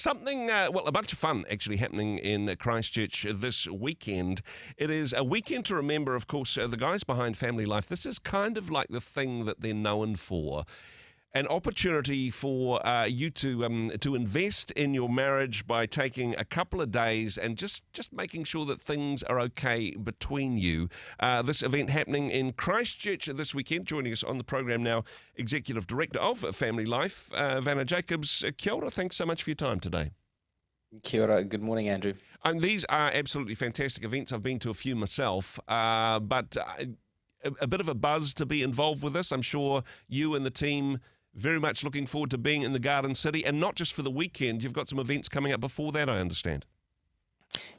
a bunch of fun actually happening in Christchurch this weekend. It is a weekend to remember, of course, the guys behind Family Life. This is kind of like the thing that they're known for. An opportunity for you to invest in your marriage by taking a couple of days and just making sure that things are okay between you. This event happening in Christchurch this weekend. Joining us on the program now, Executive Director of Family Life, Vanna Jacobs. Kia ora, thanks so much for your time today. Kia ora. Good morning, Andrew. These are absolutely fantastic events. I've been to a few myself, but a bit of a buzz to be involved with this. I'm sure you and the team very much looking forward to being in the Garden City, and not just for the weekend. You've got some events coming up before that, I understand.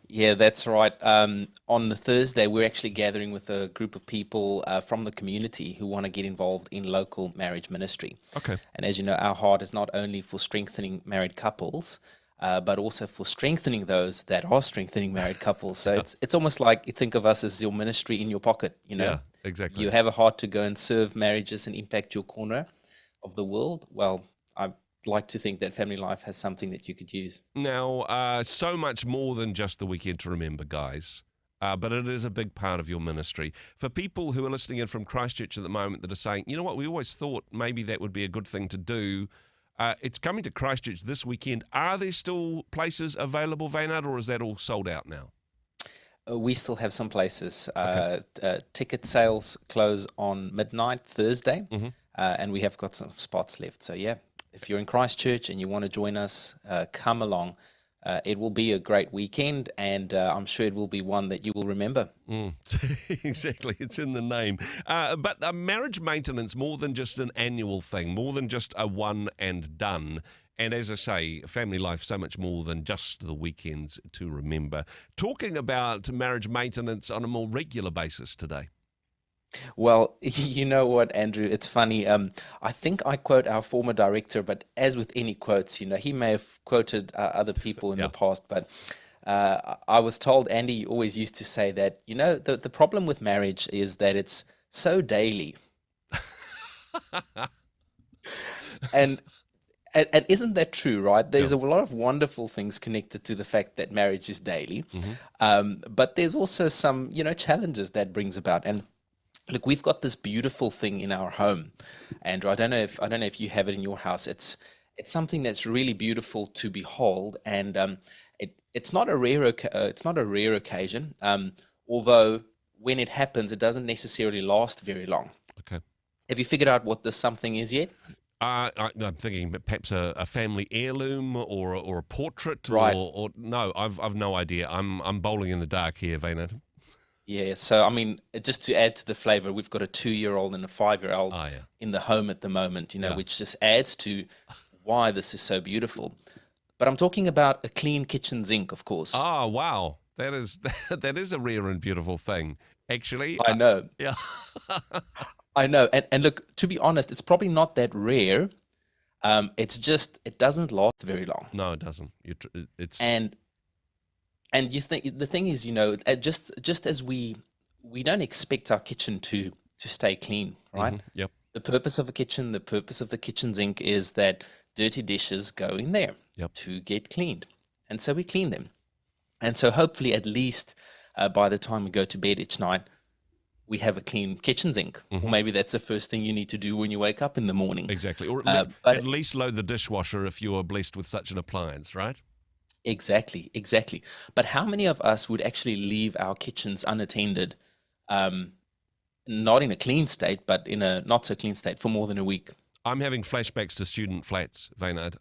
Yeah, that's right. On the Thursday, we're actually gathering with a group of people from the community who want to get involved in local marriage ministry. Okay. And as you know, our heart is not only for strengthening married couples, but also for strengthening those that are strengthening married couples. So it's almost like you think of us as your ministry in your pocket. Yeah, exactly. You have a heart to go and serve marriages and impact your corner of the world. Well, I'd like to think that Family Life has something that you could use. Now, so much more than just the weekend to remember, guys, but it is a big part of your ministry. For people who are listening in from Christchurch at the moment that are saying, you know what, we always thought maybe that would be a good thing to do. It's coming to Christchurch this weekend. Are there still places available, Vaynard, or is that all sold out now? We still have some places. Okay. Ticket sales close on midnight Thursday. Mm-hmm. And we have got some spots left. So yeah, if you're in Christchurch and you want to join us, come along. It will be a great weekend, and I'm sure it will be one that you will remember. Exactly, it's in the name. But marriage maintenance, more than just an annual thing, more than just a one and done. And as I say, Family Life, so much more than just the weekends to remember. Talking about marriage maintenance on a more regular basis today. Well, you know what, Andrew? It's funny. I think I quote our former director, but as with any quotes, he may have quoted other people in the past. But I was told, Andy, you always used to say that, the problem with marriage is that it's so daily. And isn't that true, right? There's a lot of wonderful things connected to the fact that marriage is daily. Mm-hmm. But there's also some, challenges that brings about. And look, we've got this beautiful thing in our home, Andrew. I don't know if you have it in your house. It's something that's really beautiful to behold, and it's not a rare occasion. Although when it happens, it doesn't necessarily last very long. Okay. Have you figured out what this something is yet? I'm thinking perhaps a family heirloom or a portrait, right? Or no, I've no idea. I'm bowling in the dark here, Vaynard. Yeah, so I mean, just to add to the flavor, we've got a 2-year-old and a 5-year-old in the home at the moment, which just adds to why this is so beautiful. But I'm talking about a clean kitchen sink, of course. Oh, wow. That is a rare and beautiful thing, actually. I know. Yeah. I know. And look, to be honest, it's probably not that rare. It's just, it doesn't last very long. No, it doesn't. And you think the thing is, just as we don't expect our kitchen to stay clean, right? Mm-hmm. Yep. The purpose of the kitchen sink is that dirty dishes go in there to get cleaned, and so we clean them. And so hopefully, at least by the time we go to bed each night, we have a clean kitchen sink. Mm-hmm. Or maybe that's the first thing you need to do when you wake up in the morning. Exactly. Or at least load the dishwasher if you are blessed with such an appliance, right? Exactly. But how many of us would actually leave our kitchens unattended, not in a clean state, but in a not so clean state for more than a week? I'm having flashbacks to student flats, Vaynard.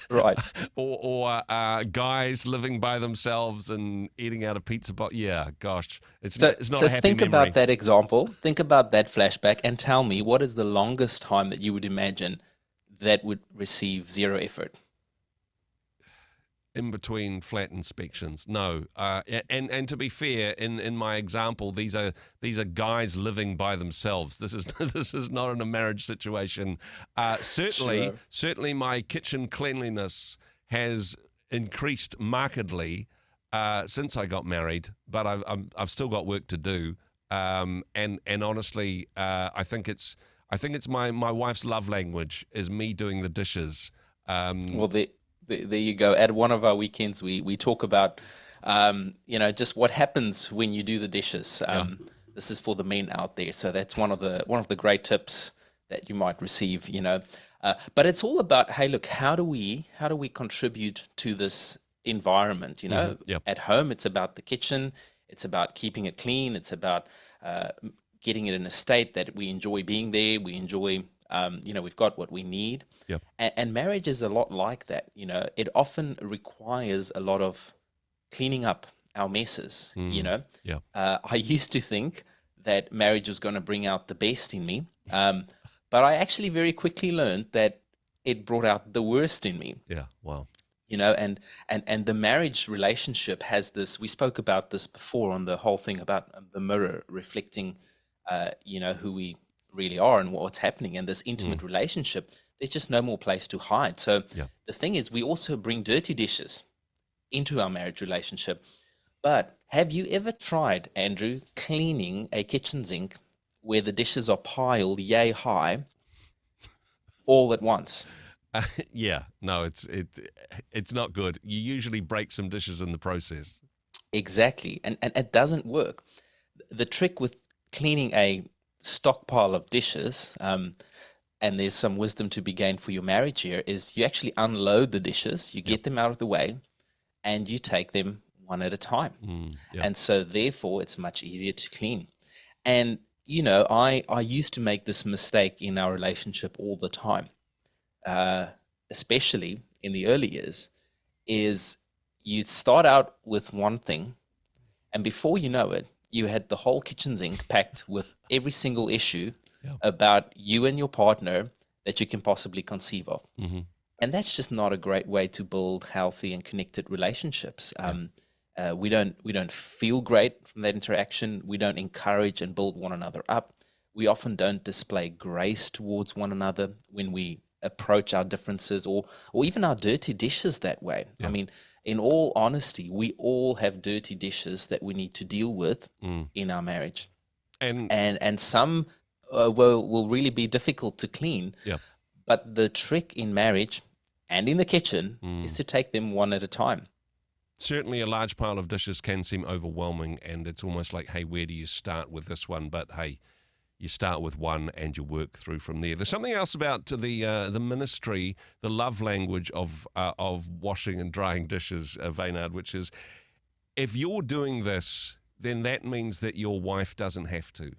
Right. or guys living by themselves and eating out of pizza box. Yeah, gosh. It's not a happy think memory. about that example. Think about that flashback and tell me, what is the longest time that you would imagine that would receive zero effort? In between flat inspections, no. And to be fair, in my example, these are guys living by themselves. This is not in a marriage situation. Certainly, my kitchen cleanliness has increased markedly since I got married, but I've still got work to do. And honestly, I think it's my wife's love language is me doing the dishes. Well, there you go. At one of our weekends, we talk about, just what happens when you do the dishes. This is for the men out there. So that's one of the great tips that you might receive, but it's all about, hey, look, how do we contribute to this environment? Yep. At home, it's about the kitchen. It's about keeping it clean. It's about getting it in a state that we enjoy being there. We enjoy, we've got what we need. Yep. And marriage is a lot like that. It often requires a lot of cleaning up our messes. Yeah. I used to think that marriage was going to bring out the best in me. But I actually very quickly learned that it brought out the worst in me. Yeah. Wow. And the marriage relationship has this. We spoke about this before on the whole thing about the mirror reflecting, who we really are and what's happening. And this intimate relationship, there's just no more place to hide. So the thing is, we also bring dirty dishes into our marriage relationship. But have you ever tried, Andrew, cleaning a kitchen sink where the dishes are piled yay high all at once? Yeah, no, it's not good. You usually break some dishes in the process. Exactly. And it doesn't work. The trick with cleaning a stockpile of dishes, and there's some wisdom to be gained for your marriage here, is you actually unload the dishes, you get them out of the way, and you take them one at a time. And so therefore it's much easier to clean. And I used to make this mistake in our relationship all the time, especially in the early years, is you start out with one thing, and before you know it, you had the whole kitchen sink packed with every single issue about you and your partner that you can possibly conceive of. And that's just not a great way to build healthy and connected relationships. We don't feel great from that interaction. We don't encourage and build one another up. We often don't display grace towards one another when we approach our differences or even our dirty dishes that way. I mean, in all honesty, we all have dirty dishes that we need to deal with in our marriage, and some will really be difficult to clean. But the trick in marriage and in the kitchen is to take them one at a time. Certainly a large pile of dishes can seem overwhelming, and it's almost like, hey, where do you start with this one? But hey, you start with one and you work through from there. There's something else about the ministry, the love language of washing and drying dishes, Vaynard, which is, if you're doing this, then that means that your wife doesn't have to.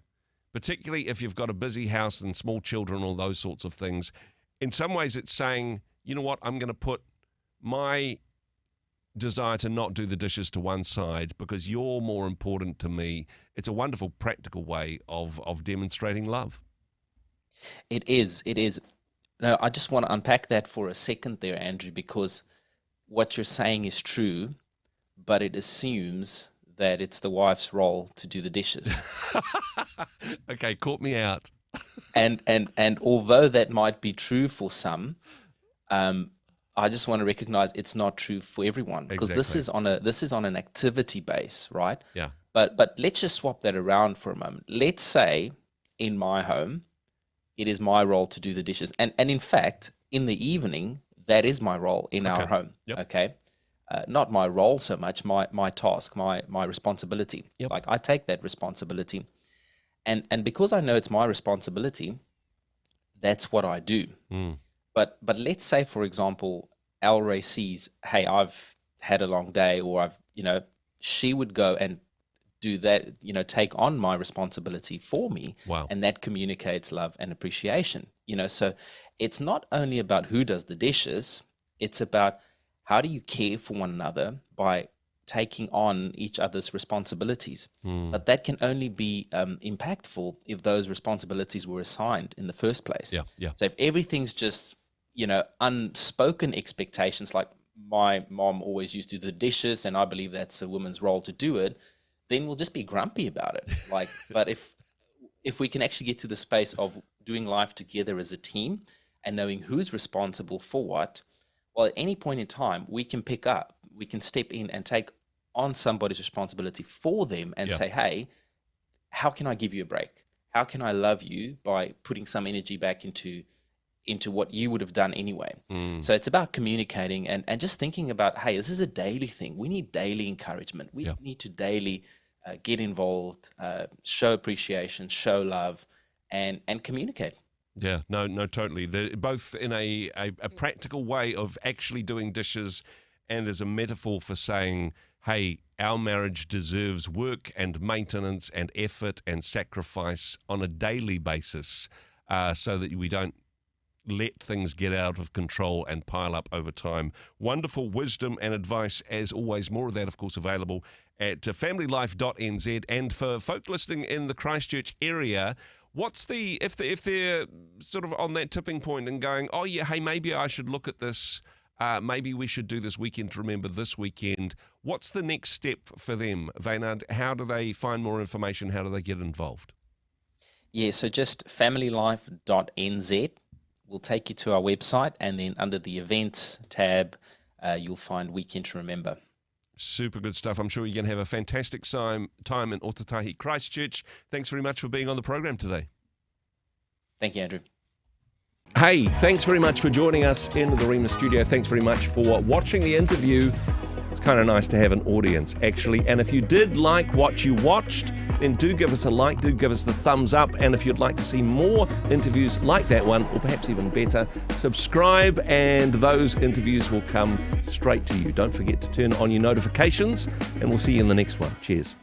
Particularly if you've got a busy house and small children, all those sorts of things. In some ways, it's saying, you know what, I'm going to put my desire to not do the dishes to one side because you're more important to me. It's a wonderful practical way of demonstrating love. It is. No, I just want to unpack that for a second there, Andrew, because what you're saying is true, but it assumes that it's the wife's role to do the dishes. Okay, caught me out. and although that might be true for some, I just want to recognize it's not true for everyone, because this is on an activity base, right? Yeah. But let's just swap that around for a moment. Let's say in my home, it is my role to do the dishes, and in fact, in the evening, that is my role in our home. Okay. Not my role so much, my task, my responsibility. Like, I take that responsibility, and because I know it's my responsibility, that's what I do. But let's say, for example, Elray sees, hey, I've had a long day, or she would go and do that, take on my responsibility for me. Wow. And that communicates love and appreciation. So it's not only about who does the dishes, it's about how do you care for one another by taking on each other's responsibilities. But that can only be impactful if those responsibilities were assigned in the first place. So if everything's just, unspoken expectations, like my mom always used to do the dishes and I believe that's a woman's role to do it, then we'll just be grumpy about it. But if we can actually get to the space of doing life together as a team and knowing who's responsible for what, well, at any point in time, we can step in and take on somebody's responsibility for them and say, hey, how can I give you a break? How can I love you by putting some energy back into into what you would have done anyway. So it's about communicating and just thinking about, hey, this is a daily thing. We need daily encouragement. We need to daily get involved, show appreciation, show love, and communicate. Yeah, no, totally. They're both in a practical way of actually doing dishes and as a metaphor for saying, hey, our marriage deserves work and maintenance and effort and sacrifice on a daily basis, so that we don't let things get out of control and pile up over time. Wonderful wisdom and advice, as always. More of that, of course, available at familylife.nz. And for folk listening in the Christchurch area, what's if they're sort of on that tipping point and going, oh yeah, hey, maybe I should look at this, maybe we should do this weekend to remember this weekend, what's the next step for them, Vaynard? How do they find more information? How do they get involved? Yeah, so just familylife.nz will take you to our website, and then under the events tab, you'll find Weekend to Remember. Super good stuff. I'm sure you're going to have a fantastic time in Otatahi Christchurch. Thanks very much for being on the program today. Thank you, Andrew. Hey, thanks very much for joining us in the Rhema studio. Thanks very much for watching the interview. It's kind of nice to have an audience, actually. And if you did like what you watched, then do give us a like, do give us the thumbs up. And if you'd like to see more interviews like that one, or perhaps even better, subscribe and those interviews will come straight to you. Don't forget to turn on your notifications, and we'll see you in the next one. Cheers.